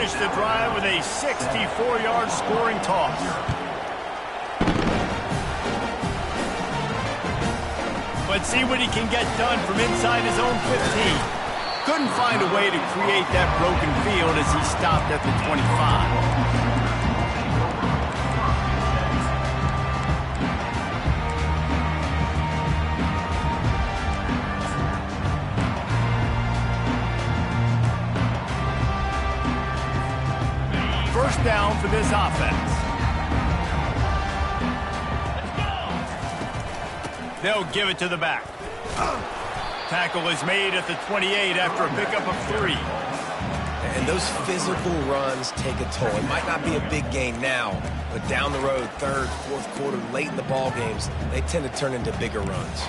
finish the drive with a 64-yard scoring toss. Let's see what he can get done from inside his own 15. Couldn't find a way to create that broken field as he stopped at the 25. First down for this offense. They'll give it to the back. Tackle is made at the 28 after a pickup of 3. And those physical runs take a toll. It might not be a big gain now, but down the road, third, fourth quarter, late in the ball games, they tend to turn into bigger runs.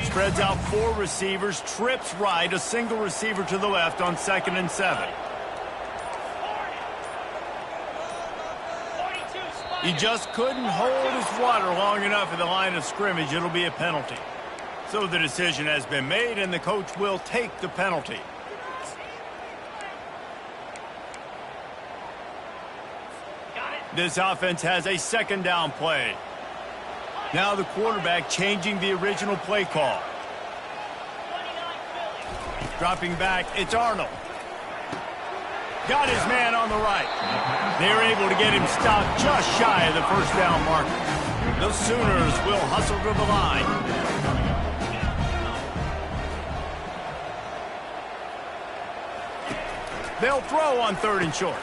Spreads out 4 receivers, trips right, a single receiver to the left on 2nd and 7. He just couldn't hold his water long enough at the line of scrimmage. It'll be a penalty. So the decision has been made, and the coach will take the penalty. This offense has a 2nd down play. Now the quarterback changing the original play call. Dropping back, it's Arnold. Got his man on the right. They're able to get him stopped just shy of the first down marker. The Sooners will hustle to the line. They'll throw on 3rd and short.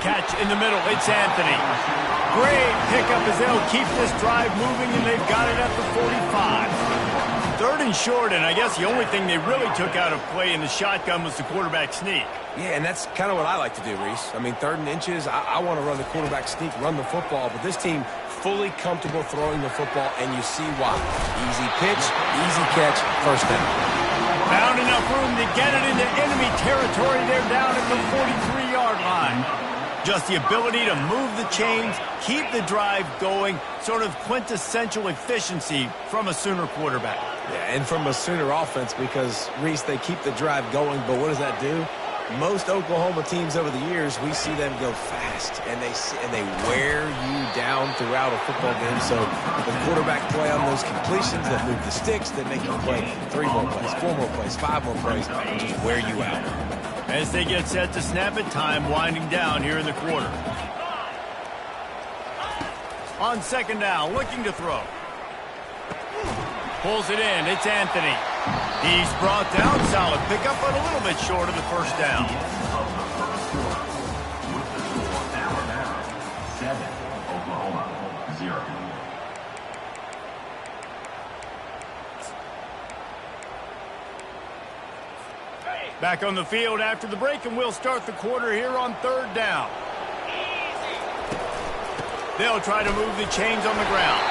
Catch in the middle, it's Anthony. Great pickup as they'll keep this drive moving, and they've got it at the 45. 3rd and short, and I guess the only thing they really took out of play in the shotgun was the quarterback sneak. Yeah, and that's kind of what I like to do, Reese. I mean, 3rd and inches, I want to run the quarterback sneak, run the football, but this team fully comfortable throwing the football, and you see why. Easy pitch, easy catch, first down. Found enough room to get it into enemy territory. They're down at the 43-yard line. Just the ability to move the chains, keep the drive going, sort of quintessential efficiency from a Sooner quarterback. Yeah, and from a Sooner offense because, Reese, they keep the drive going, but what does that do? Most Oklahoma teams over the years, we see them go fast, and they wear you down throughout a football game. So the quarterback play on those completions that move the sticks, that make you play 3 more plays, 4 more plays, 5 more plays, and just wear you out. As they get set to snap it, time winding down here in the quarter. On 2nd down, looking to throw. Pulls it in, it's Anthony. He's brought down, solid pickup, but a little bit short of the first down. 7, Oklahoma, 0. Back on the field after the break, and we'll start the quarter here on 3rd down. They'll try to move the chains on the ground.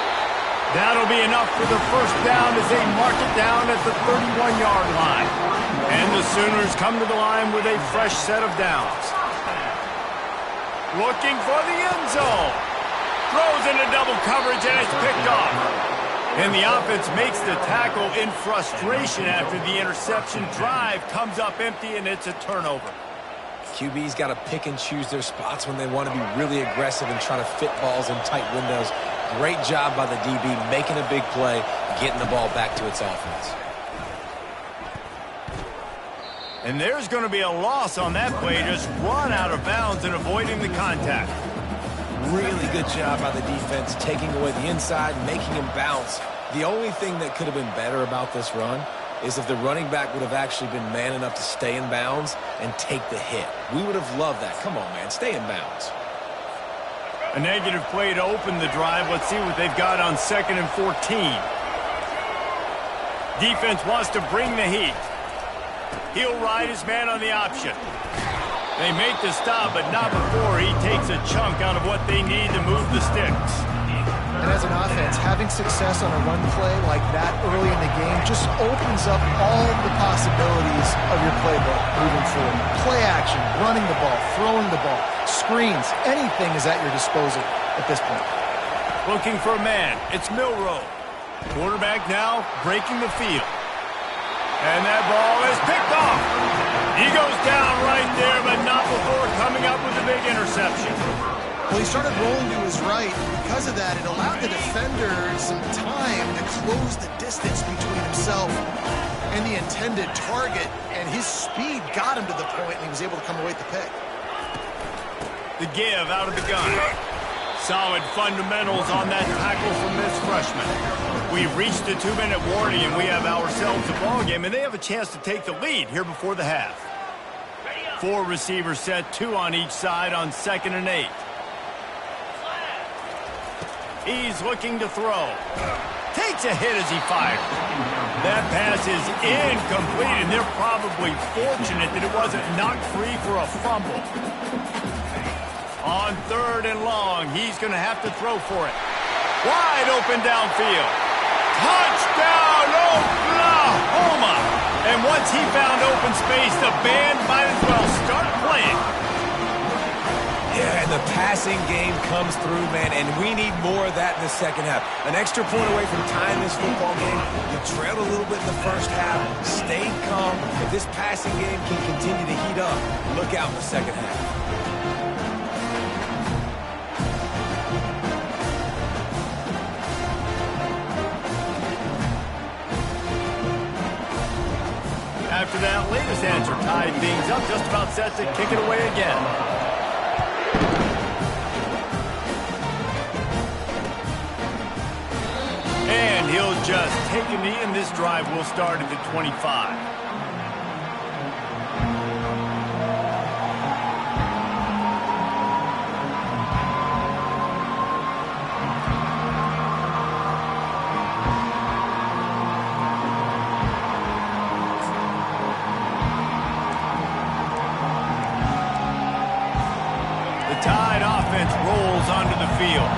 That'll be enough for the first down as they mark it down at the 31-yard line. And the Sooners come to the line with a fresh set of downs. Looking for the end zone. Throws into double coverage, and it's picked off. And the offense makes the tackle in frustration after the interception. Drive comes up empty, and it's a turnover. QB's got to pick and choose their spots when they want to be really aggressive and try to fit balls in tight windows. Great job by the DB making a big play, getting the ball back to its offense. And there's going to be a loss on that play, just run out of bounds and avoiding the contact. Really good job by the defense, taking away the inside, making him bounce. The only thing that could have been better about this run is if the running back would have actually been man enough to stay in bounds and take the hit. We would have loved that. Come on, man, stay in bounds. A negative play to open the drive. Let's see what they've got on 2nd and 14. Defense wants to bring the heat. He'll ride his man on the option. They make the stop, but not before he takes a chunk out of what they need to move the sticks. And as an offense, having success on a run play like that early in the game just opens up all the possibilities of your playbook moving forward. Play action, running the ball, throwing the ball, screens, anything is at your disposal at this point. Looking for a man, it's Milroe. Quarterback now breaking the field. And that ball is picked off. He goes down right there, but not before coming up with a big interception. Well, he started rolling to his right. Because of that, it allowed the defender some time to close the distance between himself and the intended target, and his speed got him to the point, and he was able to come away with the pick. The give out of the gun. Solid fundamentals on that tackle from this freshman. We've reached the 2-minute warning, and we have ourselves a ball game, and they have a chance to take the lead here before the half. 4 receivers set, 2 on each side on 2nd and 8. He's looking to throw. Takes a hit as he fires. That pass is incomplete, and they're probably fortunate that it wasn't knocked free for a fumble. On 3rd and long, he's going to have to throw for it. Wide open downfield. Touchdown, Oklahoma! And once he found open space, the band might as well start playing. Yeah, and the passing game comes through, man, and we need more of that in the second half. An extra point away from tying this football game. You trailed a little bit in the first half, stayed calm. If this passing game can continue to heat up, look out in the second half. After that latest answer tied things up, just about set to kick it away again. And he'll just take a knee, and this drive will start at the 25. The Tide offense rolls onto the field.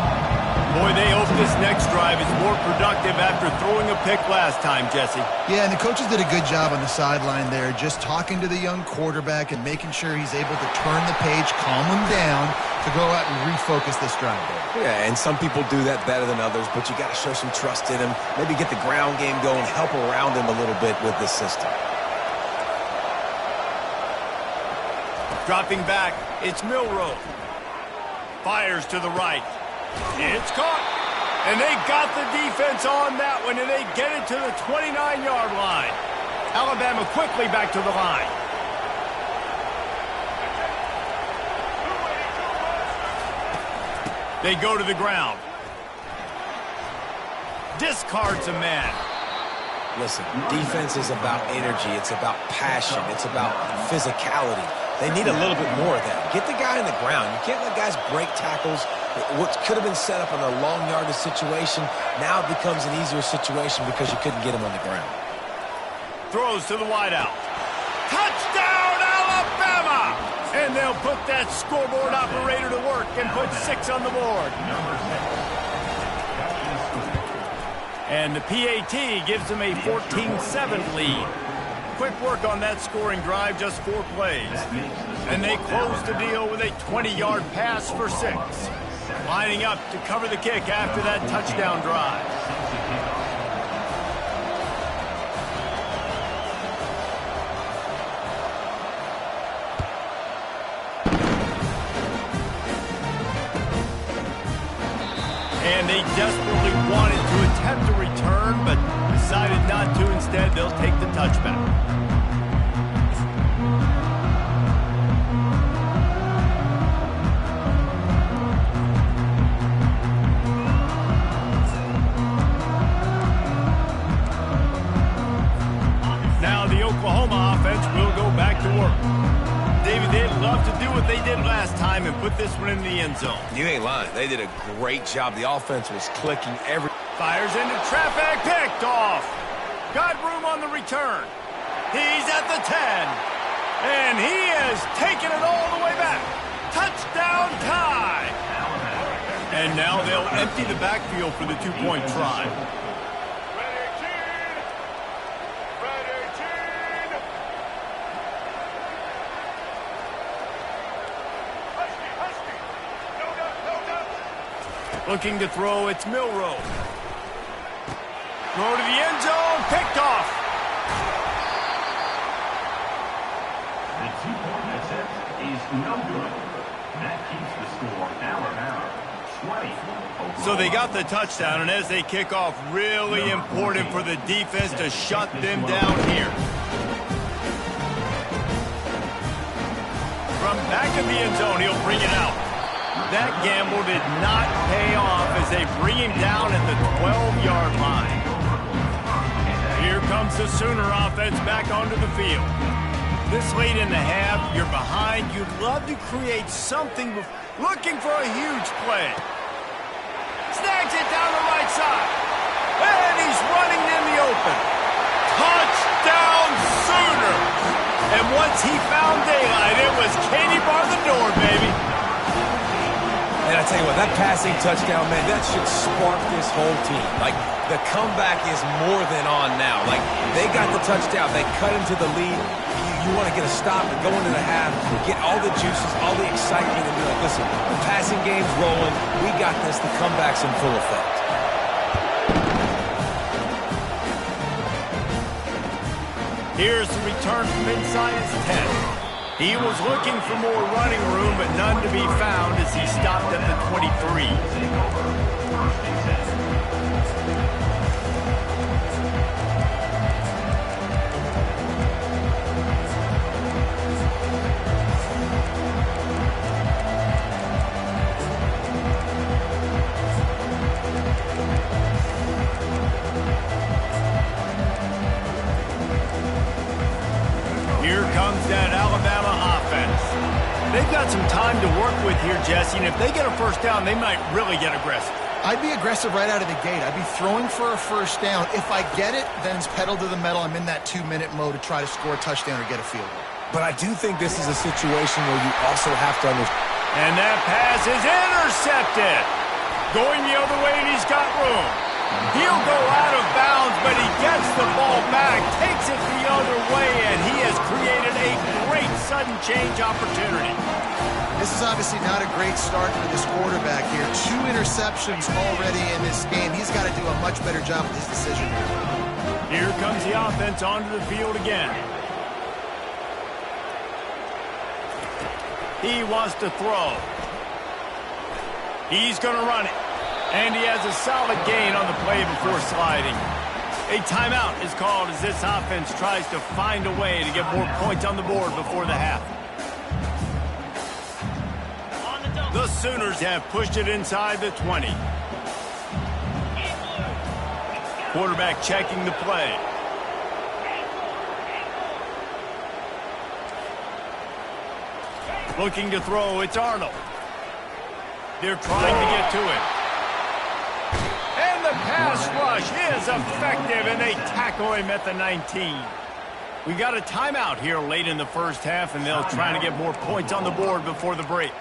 Boy, they hope this next drive is more productive after throwing a pick last time, Jesse. Yeah, and the coaches did a good job on the sideline there, just talking to the young quarterback and making sure he's able to turn the page, calm him down, to go out and refocus this drive there. Yeah, and some people do that better than others, but you got to show some trust in him. Maybe get the ground game going, help around him a little bit with this system. Dropping back, it's Milroe. Fires to the right. It's caught. And they got the defense on that one, and they get it to the 29-yard line. Alabama quickly back to the line. They go to the ground. Discards a man. Listen, defense is about energy. It's about passion. It's about physicality. They need a little bit more of that. Get the guy on the ground. You can't let guys break tackles. What could have been set up in a long yardage situation, now it becomes an easier situation because you couldn't get him on the ground. Throws to the wideout. Touchdown, Alabama! And they'll put that scoreboard operator to work and put 6 on the board. And the PAT gives them a 14-7 lead. Quick work on that scoring drive, just 4 plays. And they close the deal with a 20-yard pass for 6. Lining up to cover the kick after that touchdown drive. And they desperately wanted to attempt a return, but decided not to. Instead, they'll take the touchback. Now the Oklahoma offense will go back to work. David, they'd love to do what they did last time and put this one in the end zone. You ain't lying. They did a great job. The offense was clicking every... Fires into traffic, picked off. Got room on the return. He's at the 10. And he is taking it all the way back. Touchdown Tide. And now they'll empty the backfield for the 2-point try. Looking to throw, it's Milroe. Throw to the end zone, picked off. is no good. That keeps the score Alabama 20. So they got the touchdown, and as they kick off, really important for the defense to shut them down here. From back of the end zone, he'll bring it out. That gamble did not pay off as they bring him down at the 12-yard line. Here comes the Sooner offense back onto the field. This late in the half, you're behind. You'd love to create something, looking for a huge play. Snags it down the right side. And he's running in the open. Touchdown Sooners! And once he found daylight, it was Katie bar the door, baby. And I tell you what, that passing touchdown, man, that should spark this whole team. Like, the comeback is more than on now. Like, they got the touchdown. They cut into the lead. You want to get a stop and go into the half, get all the juices, all the excitement, and be like, listen, the passing game's rolling. We got this. The comeback's in full effect. Here's the return from inside his 10. He was looking for more running room, but none to be found as he stopped at the 23. Here comes that Alabama offense. They've got some time to work with here, Jesse, and if they get a first down, they might really get aggressive. I'd be aggressive right out of the gate. I'd be throwing for a first down. If I get it, then it's pedal to the metal. I'm in that 2-minute mode to try to score a touchdown or get a field goal. But I do think this is a situation where you also have to understand. And that pass is intercepted. Going the other way, and he's got room. He'll go out of bounds, but he gets the ball back, takes it the other way, and he has created a great sudden change opportunity. This is obviously not a great start for this quarterback here. 2 interceptions already in this game. He's got to do a much better job with his decision. Here comes the offense onto the field again. He wants to throw. He's going to run it. And he has a solid gain on the play before sliding. A timeout is called as this offense tries to find a way to get more points on the board before the half. The Sooners have pushed it inside the 20. Quarterback checking the play. Looking to throw, it's Arnold. They're trying to get to it. And the pass rush is effective, and they tackle him at the 19. We got a timeout here late in the first half, and they'll try to get more points on the board before the break.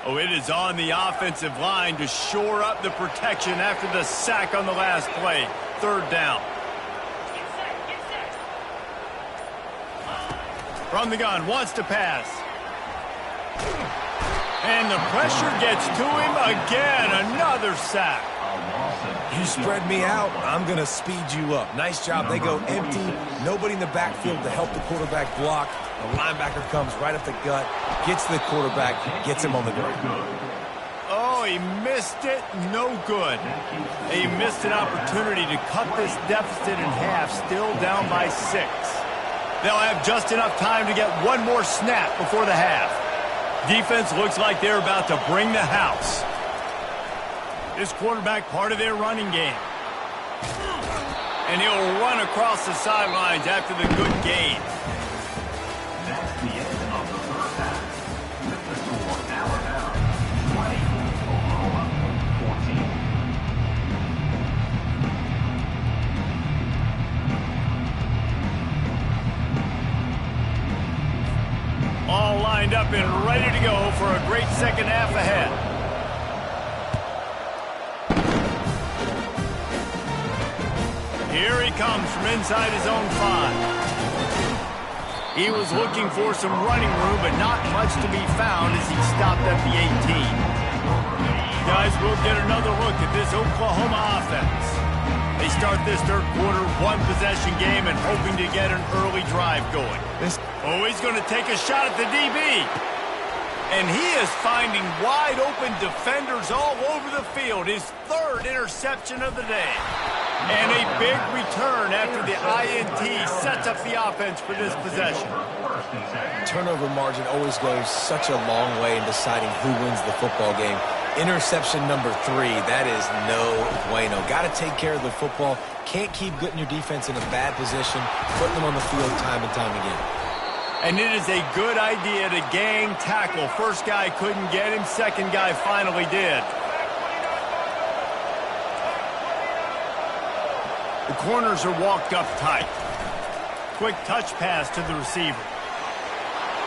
Oh, it is on the offensive line to shore up the protection after the sack on the last play. Third down. From the gun, wants to pass. And the pressure gets to him again. Another sack. You spread me out, I'm going to speed you up. Nice job. They go empty. Nobody in the backfield to help the quarterback block. The linebacker comes right up the gut, gets the quarterback, gets him on the ground. Oh, he missed it. No good. He missed an opportunity to cut this deficit in half, still down by 6. They'll have just enough time to get one more snap before the half. Defense looks like they're about to bring the house. This quarterback part of their running game. And he'll run across the sidelines after the good gain. That's the end of the first half. With the score, Alabama 20, Oklahoma 14. All lined up and ready to go for a great second half ahead. Here he comes from inside his own 5. He was looking for some running room, but not much to be found as he stopped at the 18. Guys, we'll get another look at this Oklahoma offense. They start this third quarter, one-possession game, and hoping to get an early drive going. He's going to take a shot at the DB. And he is finding wide-open defenders all over the field. His third interception of the day. And a big return after the INT sets up the offense for this possession. Turnover margin always goes such a long way in deciding who wins the football game. Interception number 3, that is no bueno. Got to take care of the football. Can't keep getting your defense in a bad position, putting them on the field time and time again. And it is a good idea to gang tackle. First guy couldn't get him, second guy finally did. The corners are walked up tight. Quick touch pass to the receiver.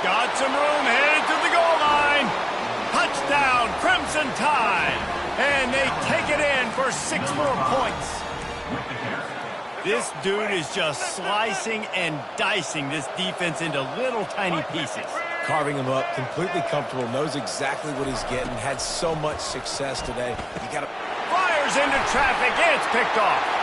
Got some room, headed to the goal line. Touchdown, Crimson Tide. And they take it in for 6 more points. This dude is just slicing and dicing this defense into little tiny pieces. Carving him up, completely comfortable, knows exactly what he's getting, had so much success today. You got to... Fires into traffic, and it's picked off.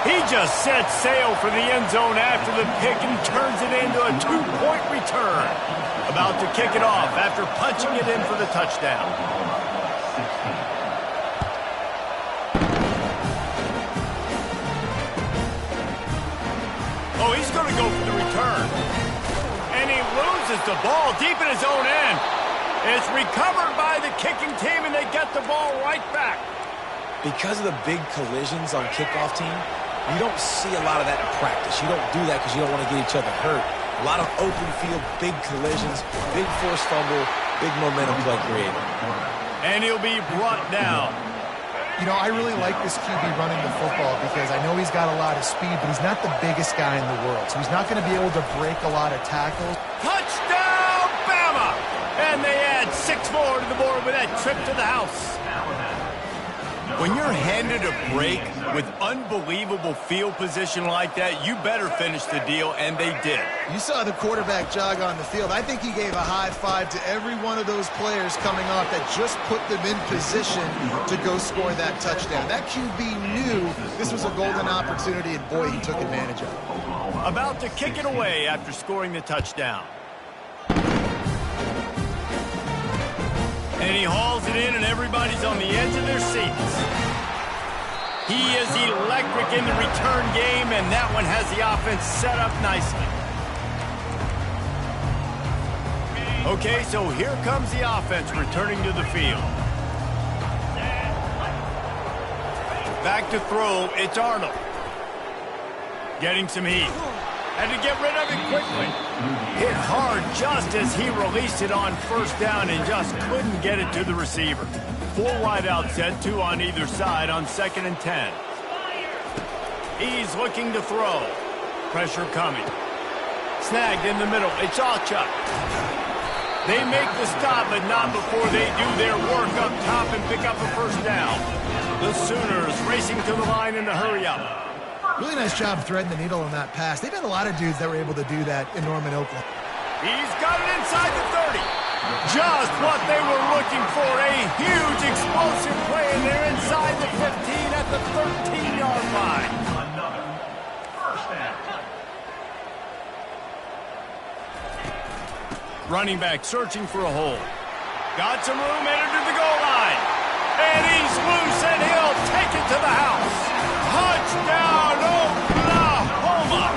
He just sets sail for the end zone after the pick and turns it into a 2-point return. About to kick it off after punching it in for the touchdown. Oh, he's going to go for the return. And he loses the ball deep in his own end. It's recovered by the kicking team, and they get the ball right back. Because of the big collisions on kickoff team, you don't see a lot of that in practice. You don't do that because you don't want to get each other hurt. A lot of open field, big collisions, big forced fumble, big momentum play created. And he'll be brought down. You know, I really like this QB running the football because I know he's got a lot of speed, but he's not the biggest guy in the world. So he's not going to be able to break a lot of tackles. Touchdown, Bama! And they add 6 more to the board with that trip to the house. When you're handed a break with unbelievable field position like that, you better finish the deal, and they did. You saw the quarterback jog on the field. I think he gave a high five to every one of those players coming off that just put them in position to go score that touchdown. That QB knew this was a golden opportunity, and boy, he took advantage of it. About to kick it away after scoring the touchdown. And he hauls it in, and everybody's on the edge of their seats. He is electric in the return game, and that one has the offense set up nicely. Okay, so here comes the offense returning to the field. Back to throw, it's Arnold. Getting some heat. Had to get rid of it quickly. Hit hard just as he released it on first down and just couldn't get it to the receiver. 4 wide out set, 2 on either side on 2nd and 10. He's looking to throw. Pressure coming. Snagged in the middle. It's Alchuk. They make the stop, but not before they do their work up top and pick up a first down. The Sooners racing to the line in a hurry up. Really nice job threading the needle on that pass. They've had a lot of dudes that were able to do that in Norman, Oklahoma. He's got it inside the 30. Just what they were looking for. A huge explosive play, and they're inside the 15 at the 13-yard line. Another first down. Running back searching for a hole. Got some room, entered to the goal line. And he's loose, and he'll take it to the house. Touchdown, Oklahoma!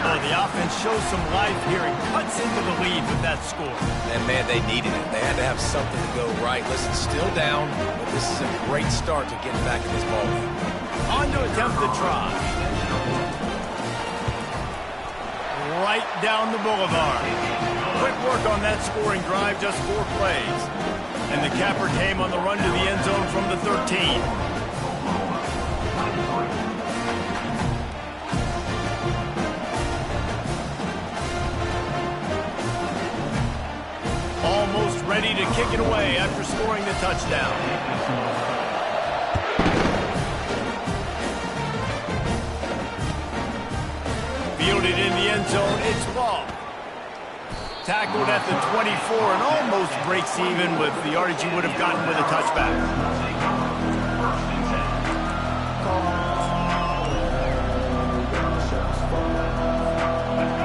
Oh, the offense shows some life here and cuts into the lead with that score. And, man, they needed it. They had to have something to go right. Listen, still down, but this is a great start to getting back in this ball game. On to attempt the try. Right down the boulevard. Quick work on that scoring drive, just 4 plays. And the capper came on the run to the end zone from the 13. Almost ready to kick it away after scoring the touchdown. Fielded in the end zone, it's long. Tackled at the 24 and almost breaks even with the yardage he would have gotten with a touchback.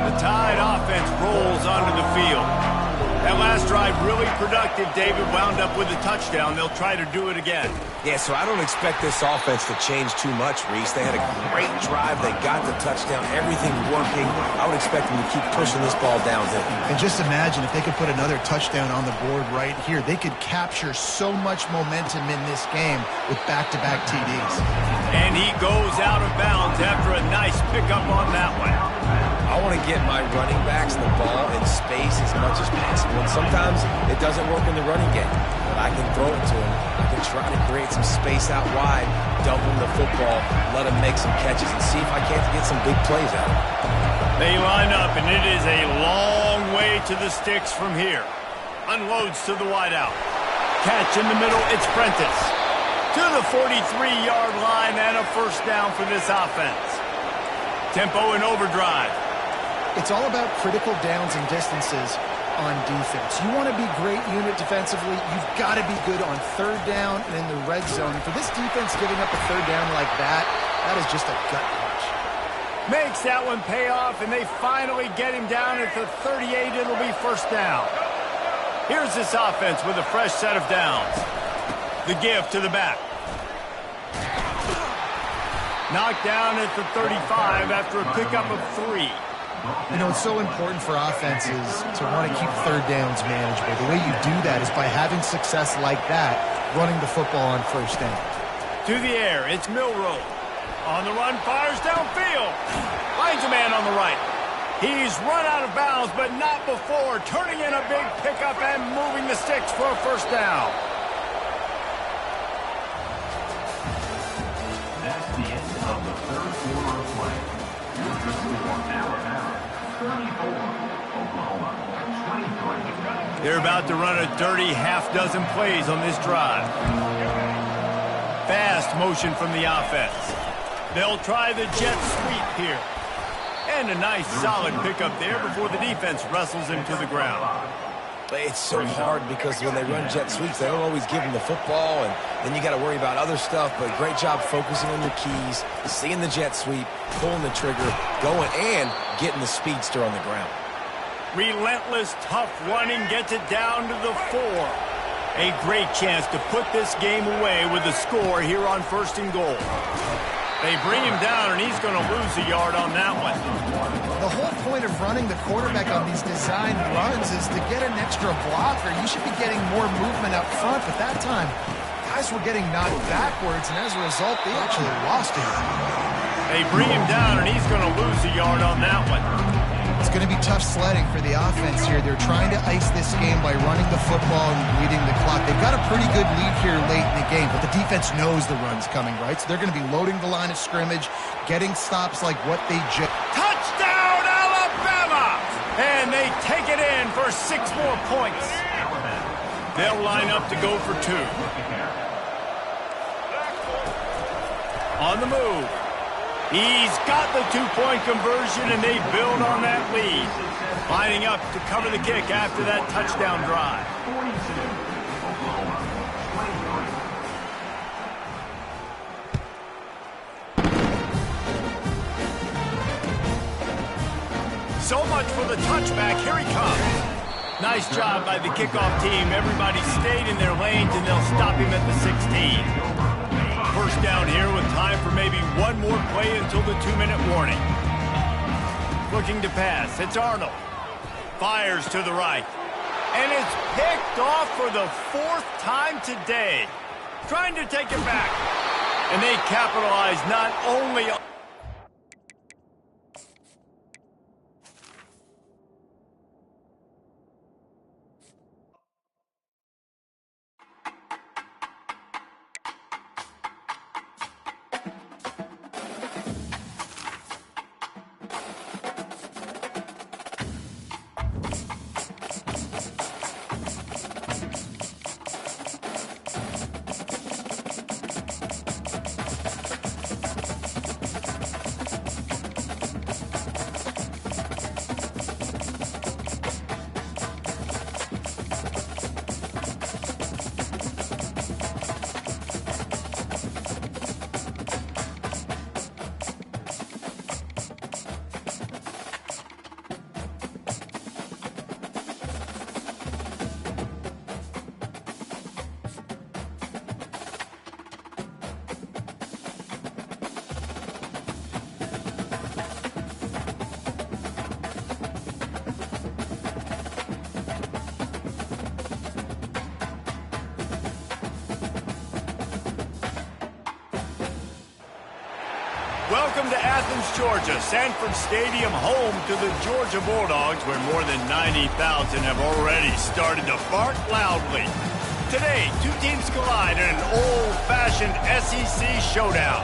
The Tide offense rolls onto the field. That last drive really productive. David wound up with a touchdown. They'll try to do it again. Yeah, so I don't expect this offense to change too much, Reese. They had a great drive. They got the touchdown. Everything working. I would expect them to keep pushing this ball downhill. And just imagine if they could put another touchdown on the board right here. They could capture so much momentum in this game with back-to-back TDs. And he goes out of bounds after a nice pickup on that one. I want to get my running backs the ball in space as much as possible. And sometimes it doesn't work in the running game. But I can throw it to him. I can try to create some space out wide, dump him the football, let him make some catches, and see if I can't get some big plays out of him. They line up, and it is a long way to the sticks from here. Unloads to the wideout. Catch in the middle, it's Prentice. To the 43-yard line and a first down for this offense. Tempo and overdrive. It's all about critical downs and distances on defense. You want to be great unit defensively, you've got to be good on third down and in the red zone. And for this defense giving up a third down like that, that is just a gut punch. Makes that one pay off, and they finally get him down at the 38. It'll be first down. Here's this offense with a fresh set of downs. The give to the back. Knocked down at the 35 after a pickup of 3. You know, it's so important for offenses to want to keep third downs manageable. The way you do that is by having success like that, running the football on first down. To the air, it's Milroe. On the run, fires downfield. Finds a man on the right. He's run out of bounds, but not before turning in a big pickup and moving the sticks for a first down. That's the end of the third quarter of play. Here's the score, Alabama 34, Oklahoma 23. They're about to run a dirty half-dozen plays on this drive. Fast motion from the offense. They'll try the jet sweep here. And a nice solid pickup there before the defense wrestles him to the ground. But it's so hard because when they run jet sweeps, they don't always give him the football, and then you got to worry about other stuff. But great job focusing on your keys, seeing the jet sweep, pulling the trigger, going, and getting the speedster on the ground. Relentless, tough running gets it down to the 4. A great chance to put this game away with a score here on first and goal. They bring him down, and he's going to lose a yard on that one. The whole point of running the quarterback on these designed runs is to get an extra blocker. You should be getting more movement up front, but that time, guys were getting knocked backwards, and as a result, they actually lost him. They bring him down, and he's going to lose a yard on that one. It's going to be tough sledding for the offense here. They're trying to ice this game by running the football and bleeding the clock. They've got a pretty good lead here late in the game, but the defense knows the run's coming, right? So they're going to be loading the line of scrimmage, getting stops like what they just... Touchdown, Alabama! And they take it in for 6 more points. They'll line up to go for 2. On the move. He's got the 2-point conversion, and they build on that lead. Lining up to cover the kick after that touchdown drive. 42, Oklahoma 23. So much for the touchback. Here he comes. Nice job by the kickoff team. Everybody stayed in their lanes, and they'll stop him at the 16. First down here with time for maybe one more play until the 2-minute warning. Looking to pass. It's Arnold. Fires to the right. And it's picked off for the 4th time today. Trying to take it back. And they capitalize not only on... Welcome to Athens, Georgia, Sanford Stadium, home to the Georgia Bulldogs, where more than 90,000 have already started to bark loudly. Today, two teams collide in an old-fashioned SEC showdown.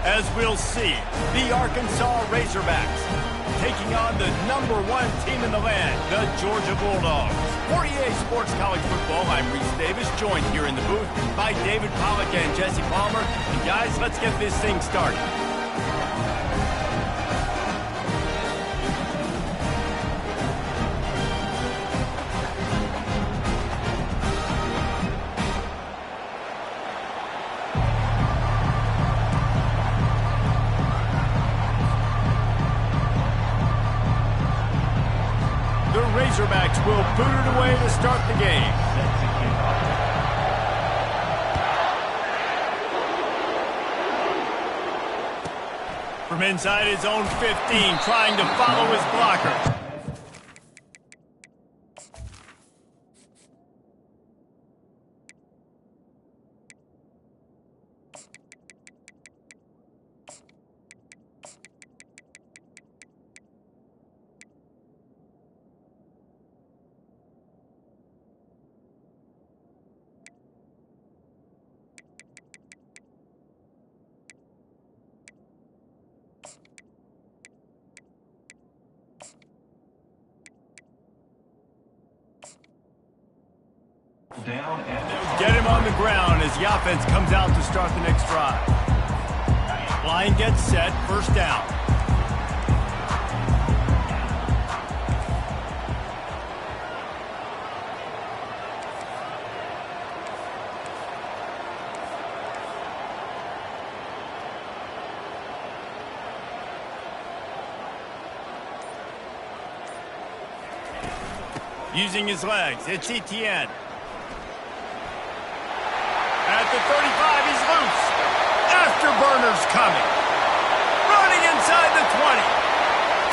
As we'll see, the Arkansas Razorbacks taking on the #1 team in the land, the Georgia Bulldogs. For EA Sports College Football, I'm Reese Davis, joined here in the booth by David Pollack and Jesse Palmer. And guys, let's get this thing started. Razorbacks will boot it away to start the game. From inside his own 15, trying to follow his blocker. Down and Get him on the ground as the offense comes out to start the next drive. Line gets set, first down. Using his legs, it's Etienne. At the 35, he's loose. Afterburner's coming. Running inside the 20.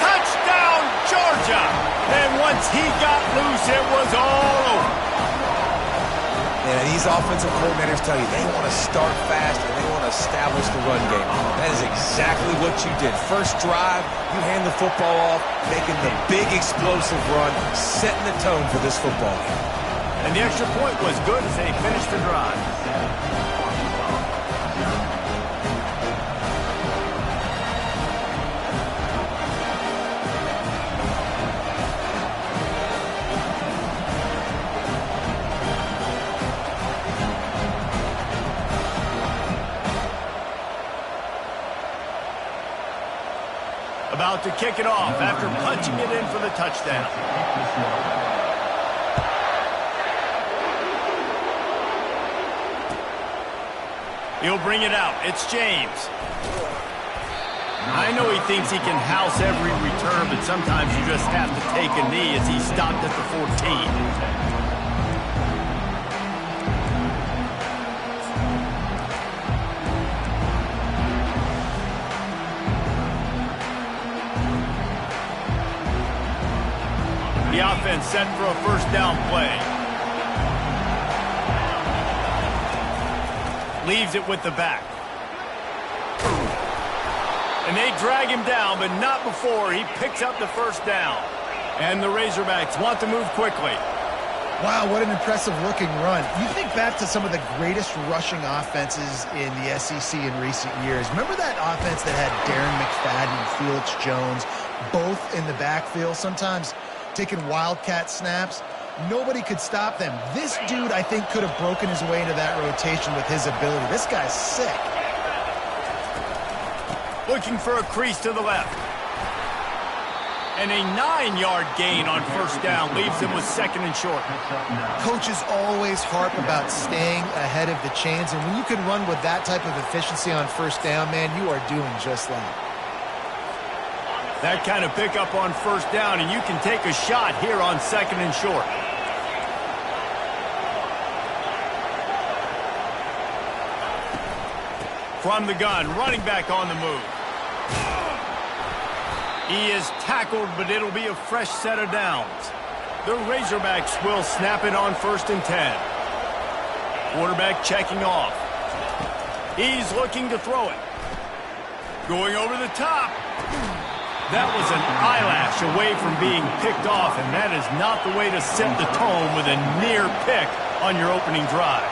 Touchdown, Georgia. And once he got loose, it was all over. Yeah, these offensive coordinators tell you they want to start fast and they want to establish the run game. That is exactly what you did. First drive, you hand the football off, making the big explosive run, setting the tone for this football game. And the extra point was good as they finished the drive. About to kick it off after punching it in for the touchdown. He'll bring it out. It's James. I know he thinks he can house every return, but sometimes you just have to take a knee as he stopped at the 14. The offense set for a first down play. Leaves it with the back. And they drag him down, but not before he picks up the first down. And the Razorbacks want to move quickly. Wow, what an impressive-looking run. You think back to some of the greatest rushing offenses in the SEC in recent years. Remember that offense that had Darren McFadden and Felix Jones both in the backfield, sometimes taking wildcat snaps? Nobody could stop them. This dude, I think, could have broken his way into that rotation with his ability. This guy's sick. Looking for a crease to the left. And a 9-yard gain on first down leaves him with second and short. Coaches always harp about staying ahead of the chains, and when you can run with that type of efficiency on first down, man, you are doing just that. That kind of pickup on first down, and you can take a shot here on second and short. From the gun, running back on the move. He is tackled, but it'll be a fresh set of downs. The Razorbacks will snap it on first and 10. Quarterback checking off. He's looking to throw it. Going over the top. That was an eyelash away from being picked off, and that is not the way to set the tone with a near pick on your opening drive.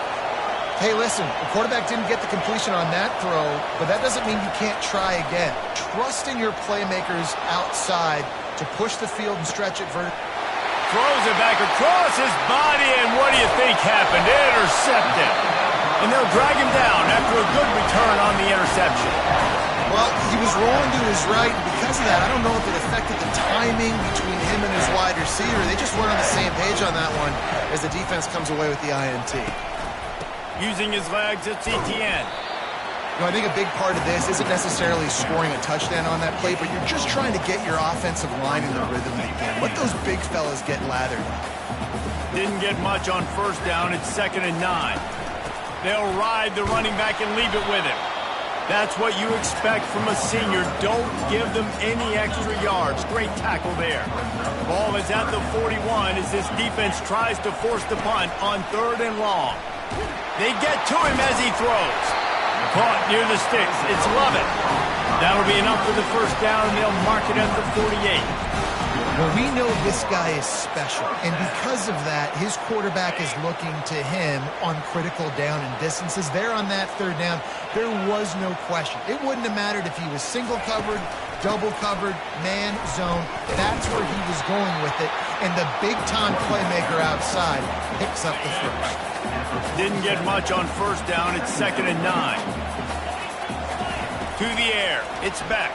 Hey, listen, the quarterback didn't get the completion on that throw, but that doesn't mean you can't try again. Trust in your playmakers outside to push the field and stretch it vertically. Throws it back across his body, and what do you think happened? Intercepted. And they'll drag him down after a good return on the interception. Well, he was rolling to his right, and because of that, I don't know if it affected the timing between him and his wide receiver. They just weren't on the same page on that one as the defense comes away with the INT. Using his legs, it's Etienne. You know, I think a big part of this isn't necessarily scoring a touchdown on that play, but you're just trying to get your offensive line in the rhythm again. Let those big fellas get lathered. Didn't get much on first down. It's 2nd and 9. They'll ride the running back and leave it with him. That's what you expect from a senior. Don't give them any extra yards. Great tackle there. Ball is at the 41 as this defense tries to force the punt on 3rd and long. They get to him as he throws. Caught near the sticks. It's Lovett. That'll be enough for the first down, and they'll mark it at the 48. Well, we know this guy is special, and because of that, his quarterback is looking to him on critical down and distances. There on that 3rd down, there was no question. It wouldn't have mattered if he was single covered, double covered, man, zone. That's where he was going with it, and the big-time playmaker outside picks up the first. Didn't get much on first down. It's 2nd and 9. To the air. It's Beck.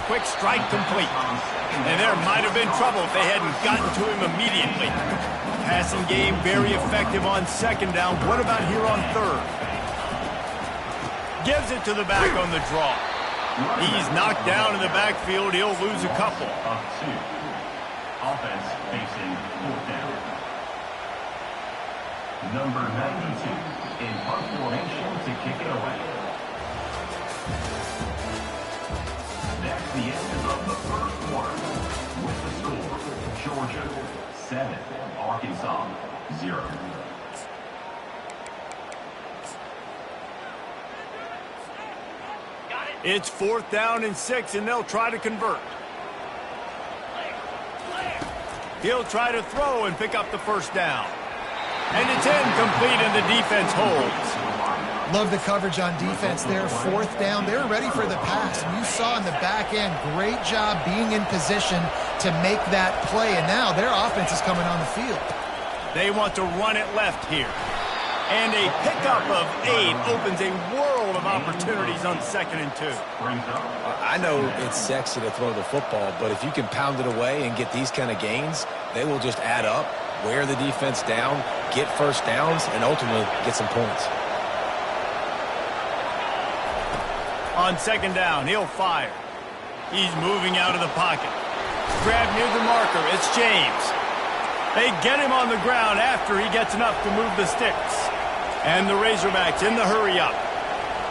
Quick strike complete. And there might have been trouble if they hadn't gotten to him immediately. Passing game very effective on 2nd down. What about here on 3rd? Gives it to the back on the draw. He's knocked down in the backfield. He'll lose a couple. Of 2. Offense facing 4th down. Number 92 in punt formation to kick it away. That's the end of the first quarter. With the score, Georgia 7, Arkansas 0. It's 4th down and 6, and they'll try to convert. He'll try to throw and pick up the first down. And it's incomplete, and the defense holds. Love the coverage on defense there. 4th down. They were ready for the pass. And you saw in the back end, great job being in position to make that play. And now their offense is coming on the field. They want to run it left here. And a pickup of 8 opens a world of opportunities on 2nd and 2. I know it's sexy to throw the football, but if you can pound it away and get these kind of gains, they will just add up, wear the defense down, get first downs, and ultimately get some points. On 2nd down, he'll fire. He's moving out of the pocket. Grab near the marker. It's James. They get him on the ground after he gets enough to move the sticks. And the Razorbacks in the hurry-up.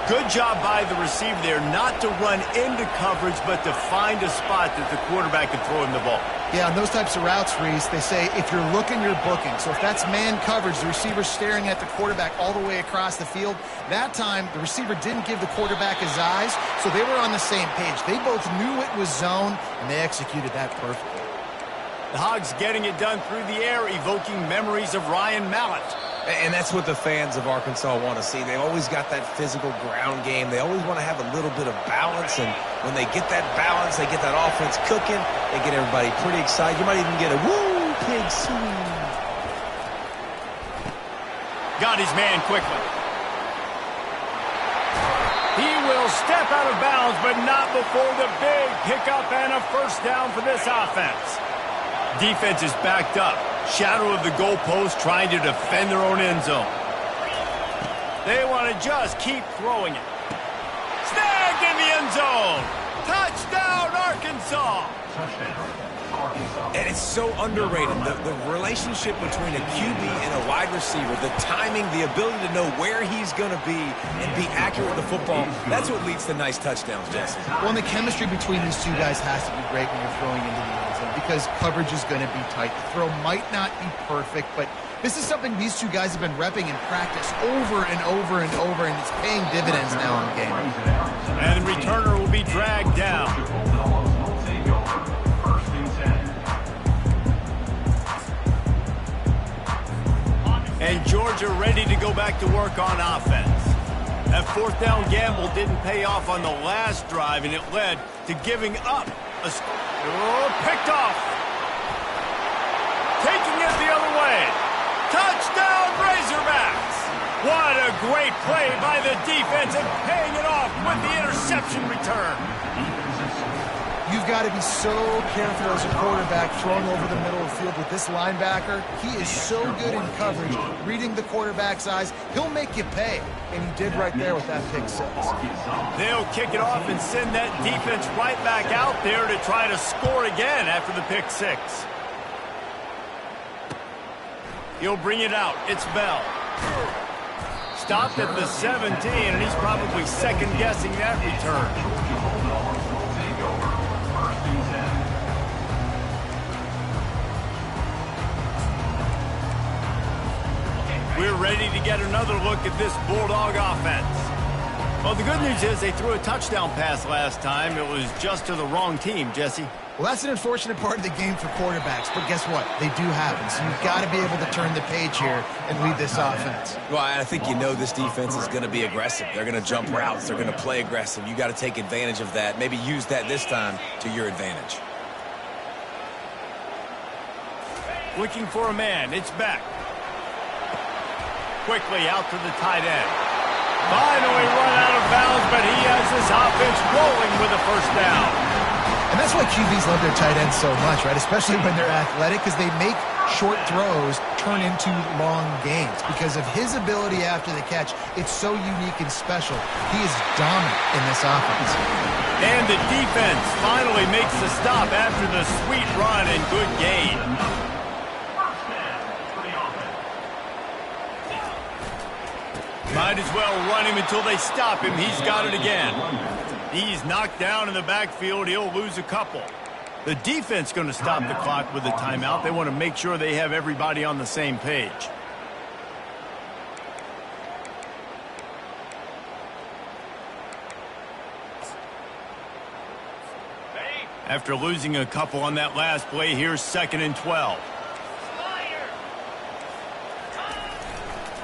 Good job by the receiver there not to run into coverage, but to find a spot that the quarterback can throw him the ball. Yeah, on those types of routes, Reese, they say if you're looking, you're booking. So if that's man coverage, the receiver's staring at the quarterback all the way across the field. That time, the receiver didn't give the quarterback his eyes, so they were on the same page. They both knew it was zone, and they executed that perfectly. The Hogs getting it done through the air, evoking memories of Ryan Mallett. And that's what the fans of Arkansas want to see. They've always got that physical ground game. They always want to have a little bit of balance, and when they get that balance, they get that offense cooking, they get everybody pretty excited. You might even get a woo, pig swing. Got his man quickly. He will step out of bounds, but not before the big pickup and a first down for this offense. Defense is backed up. Shadow of the goalpost, trying to defend their own end zone. They want to just keep throwing it. Snagged in the end zone. Touchdown, Arkansas. Touchdown, Arkansas. And it's so underrated. The relationship between a QB and a wide receiver, the timing, the ability to know where he's going to be and be accurate with the football, that's what leads to nice touchdowns, Jesse. Well, and the chemistry between these two guys has to be great when you're throwing into the end zone because coverage is going to be tight. The throw might not be perfect, but This is something these two guys have been repping in practice over and over and over, and it's paying dividends now in the game. And the returner will be dragged down. And Georgia ready to go back to work on offense. That fourth down gamble didn't pay off on the last drive, and it led to giving up a picked off. Taking it the other way. Touchdown, Razorbacks! What a great play by the defense and paying it off with the interception return. You've got to be so careful as a quarterback throwing over the middle of the field with this linebacker. He is so good in coverage, reading the quarterback's eyes. He'll make you pay, and he did right there with that pick six. They'll kick it off and send that defense right back out there to try to score again after the pick six. He'll bring it out. It's Bell. Stopped at the 17, and he's probably second-guessing that return. We're ready to get another look at this Bulldog offense. Well, the good news is they threw a touchdown pass last time. It was just to the wrong team, Jesse. Well, that's an unfortunate part of the game for quarterbacks, but guess what? They do happen, so you've got to be able to turn the page here and lead this offense. Well, I think you know this defense is going to be aggressive. They're going to jump routes. They're going to play aggressive. You got to take advantage of that. Maybe use that this time to your advantage. Looking for a man. It's back. Quickly out to the tight end. Finally run out of bounds, but he has his offense rolling with a first down. And that's why QBs love their tight ends so much, right? Especially when they're athletic, because they make short throws turn into long gains. Because of his ability after the catch, it's so unique and special. He is dominant in this offense. And the defense finally makes the stop after the sweet run and good gain. Might as well run him until they stop him. He's got it again. He's knocked down in the backfield. He'll lose a couple. The defense going to stop the clock with a timeout. They want to make sure they have everybody on the same page. After losing a couple on that last play, here's 2nd and 12.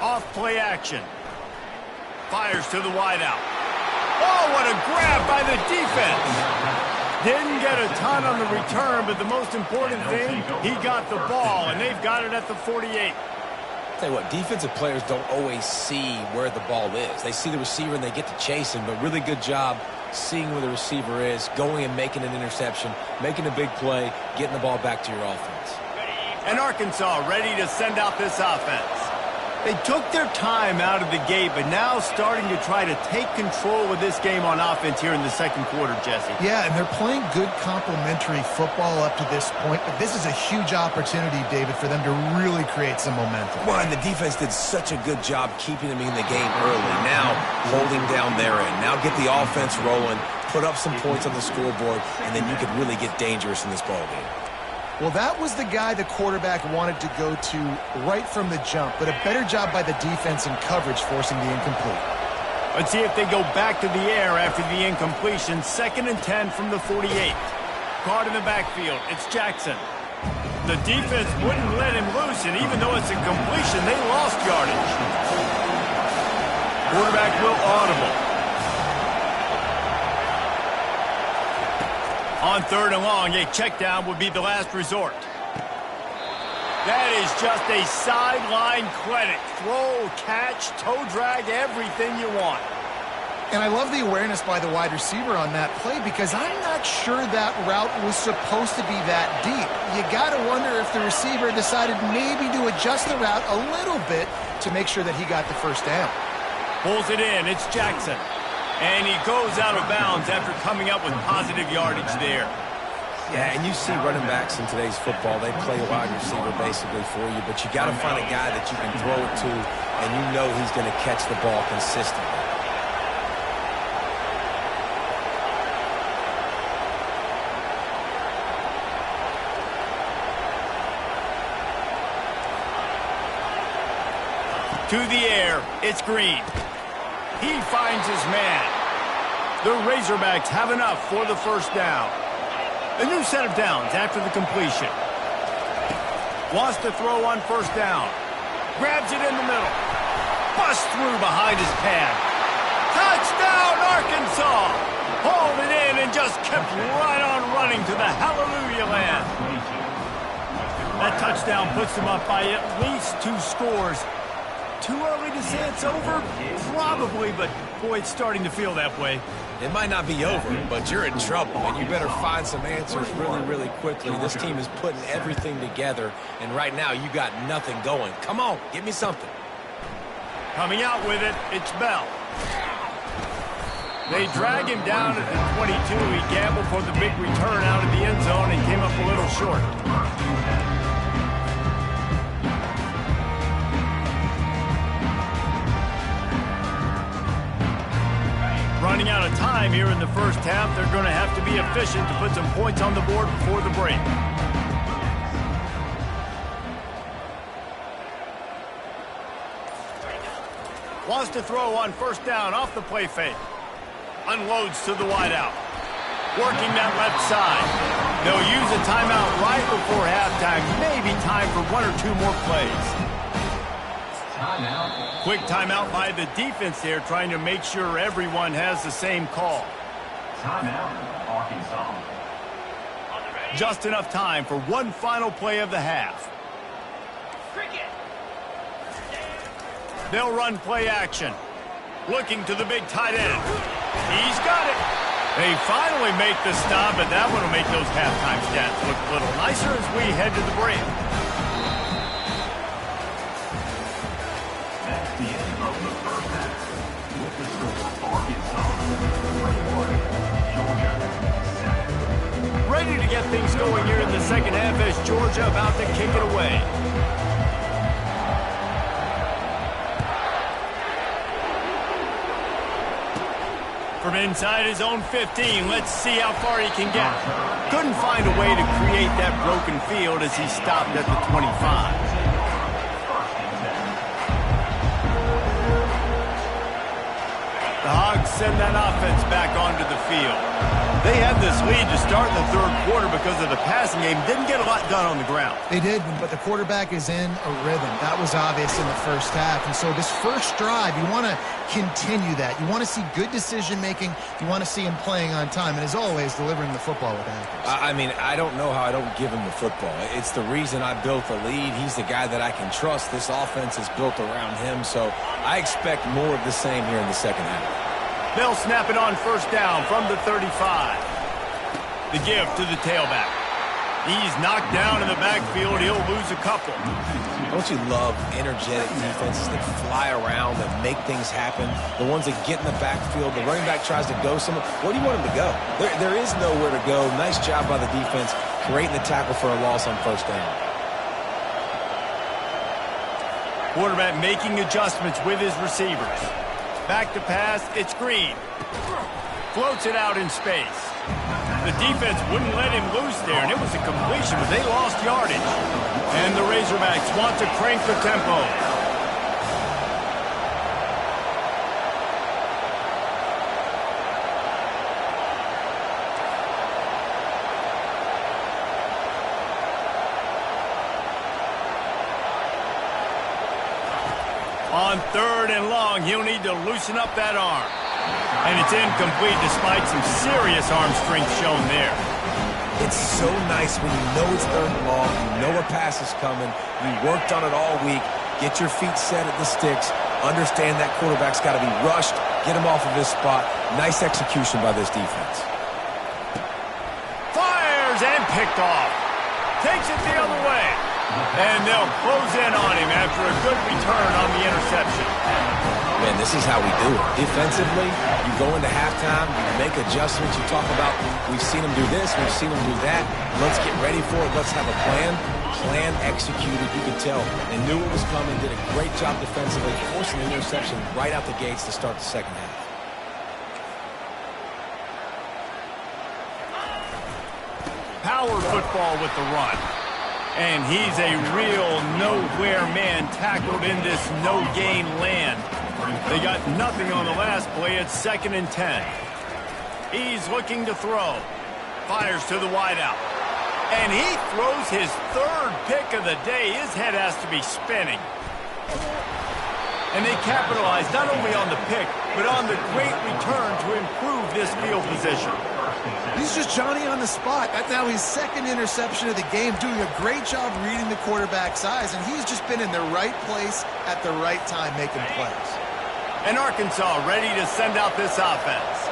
Off play action. Fires to the wideout. Oh, what a grab by the defense. Didn't get a ton on the return, but the most important thing, he got the ball, and they've got it at the 48. Tell you what, defensive players don't always see where the ball is. They see the receiver and they get to chase him, but really good job seeing where the receiver is, going and making an interception, making a big play, getting the ball back to your offense. And Arkansas ready to send out this offense. They took their time out of the gate, but now starting to try to take control of this game on offense here in the second quarter, Jesse. Yeah, and they're playing good complementary football up to this point, but this is a huge opportunity, David, for them to really create some momentum. Well, and the defense did such a good job keeping them in the game early. Now, holding down their end. Now get the offense rolling, put up some points on the scoreboard, and then you could really get dangerous in this ball game. Well, that was the guy the quarterback wanted to go to right from the jump, but a better job by the defense in coverage forcing the incomplete. Let's see if they go back to the air after the incompletion. 2nd and 10 from the 48. Caught in the backfield. It's Jackson. The defense wouldn't let him loose, and even though it's a completion, they lost yardage. Quarterback will audible. On 3rd and long, a check down would be the last resort. That is just a sideline clinic. Throw, catch, toe drag, everything you want. And I love the awareness by the wide receiver on that play because I'm not sure that route was supposed to be that deep. You got to wonder if the receiver decided maybe to adjust the route a little bit to make sure that he got the first down. Pulls it in. It's Jackson. And he goes out of bounds after coming up with positive yardage there. Yeah, and you see running backs in today's football, they play wide receiver basically for you, but you got to find a guy that you can throw it to, and you know he's going to catch the ball consistently. To the air, it's Green. He finds his man. The Razorbacks have enough for the first down. A new set of downs after the completion. Wants to throw on first down. Grabs it in the middle. Busts through behind his pad. Touchdown, Arkansas! Hauled it in and just kept right on running to the hallelujah land. That touchdown puts them up by at least 2 scores. Too early to say it's over? Probably, but boy, it's starting to feel that way. It might not be over, but you're in trouble, and you better find some answers really, really quickly. This team is putting everything together, and right now you got nothing going. Come on, give me something. Coming out with it, it's Bell. They drag him down at the 22. He gambled for the big return out of the end zone and came up a little short. Running out of time here in the first half. They're going to have to be efficient to put some points on the board before the break. Wants to throw on first down off the play fake. Unloads to the wideout. Working that left side. They'll use a timeout right before halftime. Maybe time for 1 or 2 more plays. Timeout. Quick timeout by the defense there, trying to make sure everyone has the same call. Timeout, Arkansas. Just enough time for one final play of the half. They'll run play action. Looking to the big tight end. He's got it. They finally make the stop, but that one will make those halftime stats look a little nicer as we head to the break. That's the end of the first half. With the score, Arkansas 21, Georgia 7. Ready to get things going here in the second half as Georgia about to kick it away. From inside his own 15, let's see how far he can get. Couldn't find a way to create that broken field as he stopped at the 25. The Hogs send that offense back onto the field. They had this lead to start in the third quarter because of the passing game. Didn't get a lot done on the ground. They did, but the quarterback is in a rhythm. That was obvious in the first half. And so this first drive, you want to continue that. You want to see good decision-making. You want to see him playing on time. And as always, delivering the football with accuracy. I mean, I don't know how I don't give him the football. It's the reason I built the lead. He's the guy that I can trust. This offense is built around him. So I expect more of the same here in the second half. They'll snap it on first down from the 35. The give to the tailback. He's knocked down in the backfield. He'll lose a couple. Don't you love energetic defenses that fly around, that make things happen? The ones that get in the backfield. The running back tries to go somewhere. Where do you want him to go? There is nowhere to go. Nice job by the defense creating the tackle for a loss on first down. Quarterback making adjustments with his receivers. Back to pass, it's Green. Floats it out in space. The defense wouldn't let him loose there, and it was a completion, but they lost yardage. And the Razorbacks want to crank the tempo. On third and long, he'll need to loosen up that arm. And it's incomplete despite some serious arm strength shown there. It's so nice when you know it's third and long, you know a pass is coming, you worked on it all week, get your feet set at the sticks, understand that quarterback's got to be rushed, get him off of his spot. Nice execution by this defense. Fires and picked off. Takes it the other way. And they'll close in on him after a good return on the interception. Man, this is how we do it. Defensively, you go into halftime, you make adjustments, you talk about, we've seen them do this, we've seen them do that. Let's get ready for it. Let's have a plan. Plan executed. You can tell they knew it was coming, did a great job defensively, forcing an interception right out the gates to start the second half. Power football with the run. And he's a real nowhere man tackled in this no-gain land. They got nothing on the last play. It's 2nd and 10. He's looking to throw. Fires to the wideout. And he throws his 3rd pick of the day. His head has to be spinning. And they capitalize not only on the pick, but on the great return to improve this field position. He's just Johnny on the spot. That's now his 2nd interception of the game, doing a great job reading the quarterback's eyes, and he's just been in the right place at the right time making plays. And Arkansas ready to send out this offense.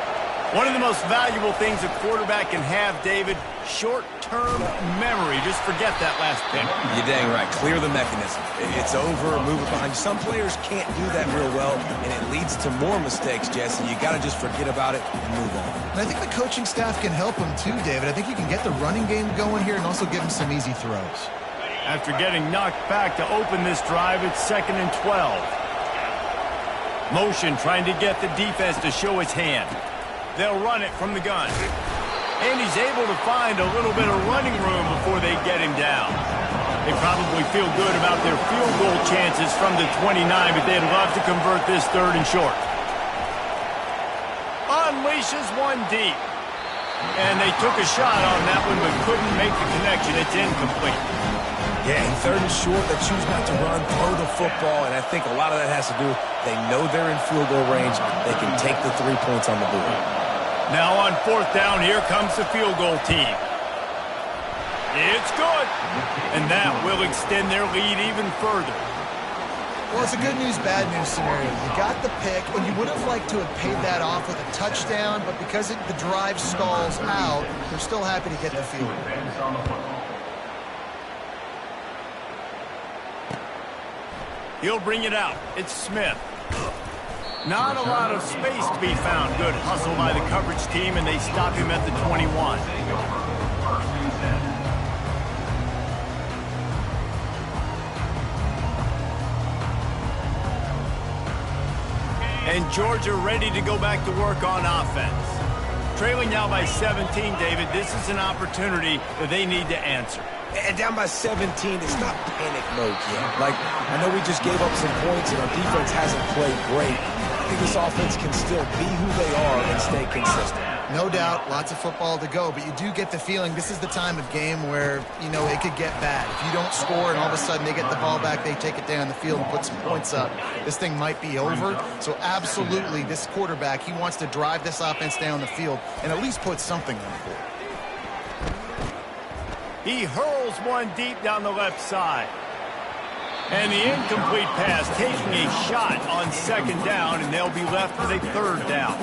One of the most valuable things a quarterback can have, David, short-term memory. Just forget that last pick. You're dang right. Clear the mechanism. It's over, move it behind. Some players can't do that real well, and it leads to more mistakes, Jesse. You got to just forget about it and move on. And I think the coaching staff can help him too, David. I think you can get the running game going here and also give him some easy throws. After getting knocked back to open this drive, it's 2nd and 12. Motion trying to get the defense to show its hand. They'll run it from the gun. And he's able to find a little bit of running room before they get him down. They probably feel good about their field goal chances from the 29, but they'd love to convert this 3rd and short. Unleashes one deep. And they took a shot on that one, but couldn't make the connection. It's incomplete. Yeah, in 3rd and short, they choose not to run, throw the football, and I think a lot of that has to do with they know they're in field goal range. They can take the 3 points on the board. Now on 4th down, here comes the field goal team. It's good. And that will extend their lead even further. Well, it's a good news, bad news scenario. You got the pick, and you would have liked to have paid that off with a touchdown, but because the drive stalls out, they're still happy to get the field goal. He'll bring it out. It's Smith. Not a lot of space to be found. Good hustle by the coverage team, and they stop him at the 21. And Georgia ready to go back to work on offense. Trailing now by 17, David. This is an opportunity that they need to answer. And down by 17, it's not panic mode yet. Like, I know we just gave up some points and our defense hasn't played great. I think this offense can still be who they are and stay consistent. No doubt, lots of football to go, but you do get the feeling this is the time of game where, you know, it could get bad. If you don't score and all of a sudden they get the ball back, they take it down the field and put some points up, this thing might be over. So absolutely, this quarterback, he wants to drive this offense down the field and at least put something on the board. He hurls one deep down the left side. And the incomplete pass taking a shot on 2nd down, and they'll be left with a 3rd down.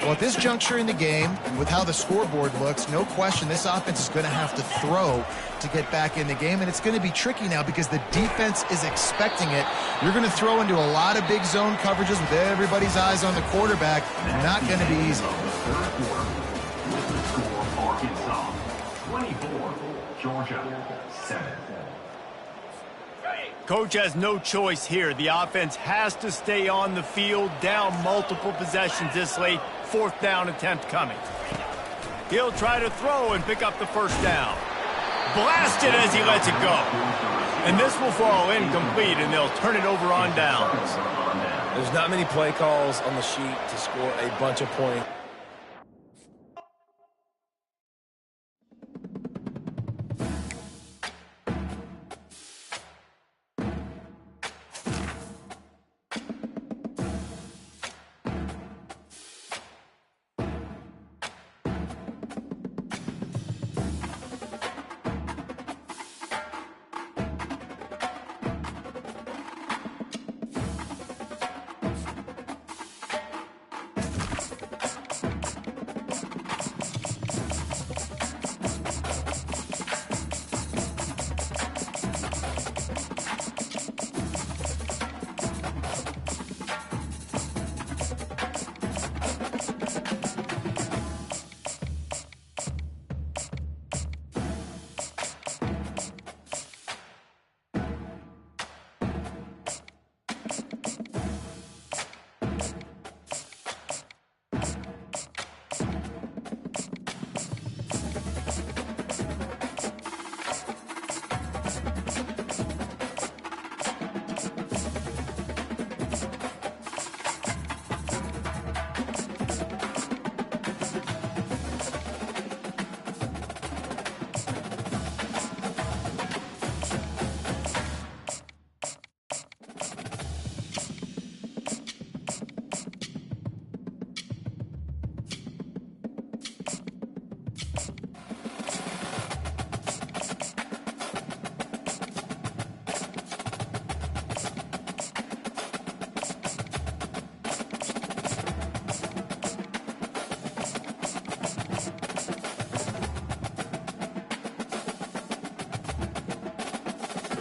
Well, at this juncture in the game, with how the scoreboard looks, no question this offense is going to have to throw to get back in the game, and it's going to be tricky now because the defense is expecting it. You're going to throw into a lot of big zone coverages with everybody's eyes on the quarterback. Not going to be easy. Arkansas 24, Georgia 7. Coach has no choice here. The offense has to stay on the field, down multiple possessions this late. 4th down attempt coming. He'll try to throw and pick up the 1st down. Blasted as he lets it go. And this will fall incomplete, and they'll turn it over on downs. There's not many play calls on the sheet to score a bunch of points.